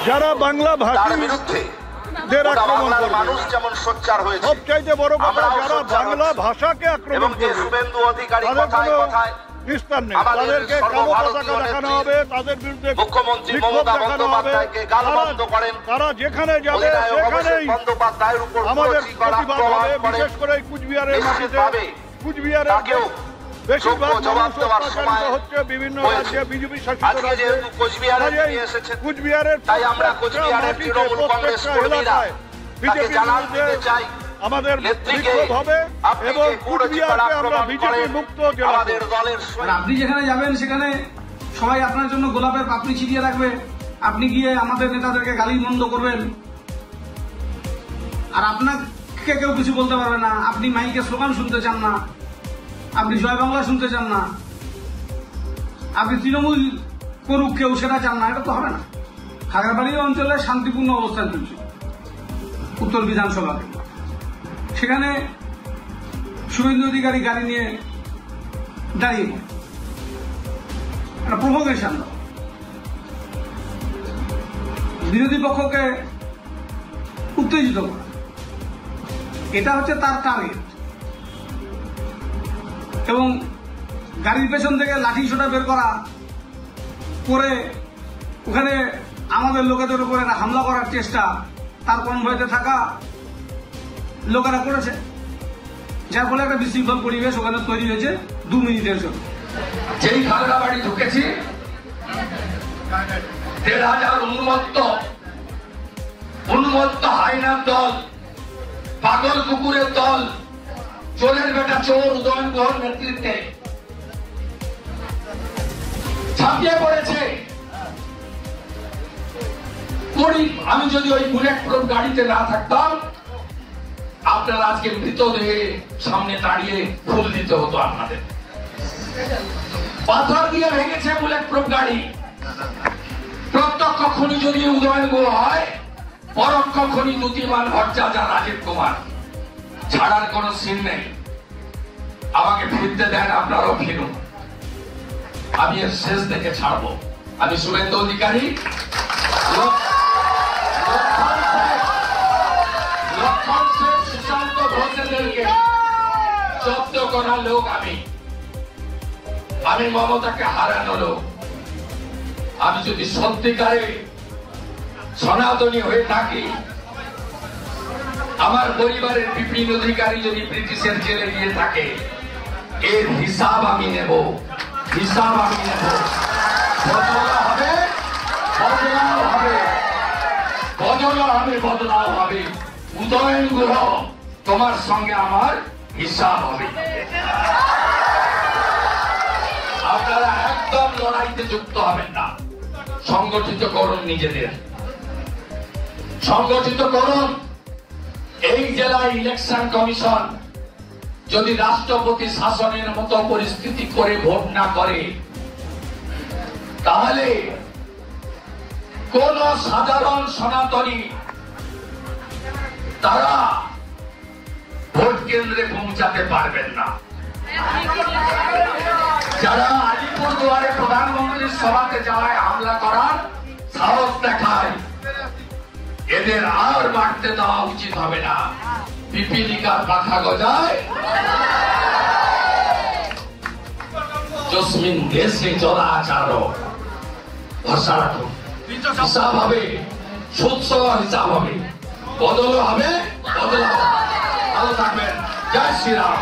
যারা বাংলা ভাষীর বিরুদ্ধে আক্রমণ করবে, মানুষ যেমন সোচ্চার হয়েছে, সবচাইতে বড় কথা যারা বাংলা ভাষাকে আক্রমণ করবে শুভেন্দু অধিকারী তাদের কথায় কোনো কথায় নিস্তার নেই। তাদেরকে কালো পতাকা দেখানো হবে, তাদের বিরুদ্ধে মুখ্যমন্ত্রী বিক্ষোভ মমতা দেখানো হবে। বন্দ্যোপাধ্যায়কে গালমন্দ করেন, তারা যেখানে যাবে সেখানেই বন্দ্যোপাধ্যায়ের উপর আমাদের প্রতিবাদ হবে। বিশেষ করে কুচবিহারের মাটিতে, কুচবিহারের বেশিরভাগ মানুষ অত্যাচারিত হচ্ছে বিভিন্ন রাজ্যে, বিজেপি শাসিত রাজ্যে। কুচবিহারের প্রত্যেকটা এলাকায় বিজেপি বিরুদ্ধে আমাদের বিক্ষোভ হবে এবং কুচবিহারকে আমরা বিজেপি মুক্ত জেলা। আপনি যেখানে যাবেন সেখানে সবাই আপনার জন্য গোলাপের পাপড়ি ছিটিয়ে রাখবে, আপনি গিয়ে আমাদের নেতাদেরকে গালি মন্দ করবেন, আর আপনাকে কেউ কিছু বলতে পারবে না। আপনি মাইকে স্লোগান শুনতে চান না, আপনি জয় বাংলা শুনতে চান না, আপনি তৃণমূল করুক কেউ সেটা চান না, এটা তো হবে না। খাগড়াবাড়ি অঞ্চলে শান্তিপূর্ণ অবস্থান চলছে উত্তর বিধানসভা, সেখানে শুভেন্দু অধিকারী গাড়ি নিয়ে দাঁড়িয়ে একটা প্রভোকেশন, বিরোধী পক্ষকে উত্তেজিত করা, এটা হচ্ছে তার টার্গেট। এবং গাড়ির পেছন থেকে লাঠি সোটা বের করা করে ওখানে আমাদের লোকেদের উপরে হামলা করার চেষ্টা তার কনভয়েতে থাকা লোকেরা করেছে, যার ফলে একটা বিশৃঙ্খল পরিবেশ ওখানে তৈরি হয়েছে 2 মিনিটের জন্য। যেই খাগড়াবাড়ি ঢুকেছি 1,500 উন্মত্ত হাইনার দল, পাগল কুকুরের দল, চোরের বেটা চোর উদয়ন গুহর নেতৃত্বে ছাপিয়ে পড়েছে। আমি যদি ওই বুলেট প্রুফ গাড়িতে না থাকতাম, আপনারা আজকে মৃতদেহে সামনে দাঁড়িয়ে ফুল দিতে হতো আপনাদের। পাথর দিয়ে ভেঙেছে বুলেট প্রুফ গাড়ি। প্রত্যক্ষ খনি যদি উদয়ন গুহ হয়, পরোক্ষ খনি দ্যুতিমান ভট্টাচার্য, রাজীব কুমার, ছাড়ার কোন সিন নেই। আমাকে ফিরতে দেন, আপনারাও ফিরুন, আমি এর শেষ দেখে ছাড়বো। আমি শুভেন্দু অধিকারী, লক্ষণ শেখ, সুশান্ত ঘোষদেরকে জব্দ করা লোক আমি মমতাকে হারানো লোক। আমি যদি সত্যিকারে সনাতনী হয়ে থাকি, আমার পরিবারের বিপিন অধিকারী যদি ব্রিটিশের জেলে গিয়ে থাকে, এর হিসাব আমি নেব, হিসাব আমি নেব। বদলাও হবে, বদলাও হবে, বদলাও হবে, বদলাও হবে। উদয়ন গুহ, তোমার সঙ্গে আমার হিসাব হবে। আপনারা একদম লড়াইতে যুক্ত হবেন না। সংগঠিত করুন, নিজেদের সংগঠিত করুন। এই জেলায় ইলেকশন কমিশন যদি রাষ্ট্রপতি শাসনের মতো পরিস্থিতি করে ভোট না করে, তাহলে কোন সাধারণ সনাতনী তারা ভোট কেন্দ্রে পৌঁছাতে পারবেন না। যারা আলিপুরদুয়ারে প্রধানমন্ত্রীর সভাতে যাওয়ায় হামলা করার সাহস দেখায়, এদের আর বাড়তে দেওয়া উচিত হবে না। পিপিলিকার পাখা গজায়, জসমিন দেশে চলাচার, ভরসা রাখুন। হিসাব হবে, সুৎসহ হিসাব হবে, বদল হবে, বদলাও। ভালো থাকবেন। জয় শ্রীরাম।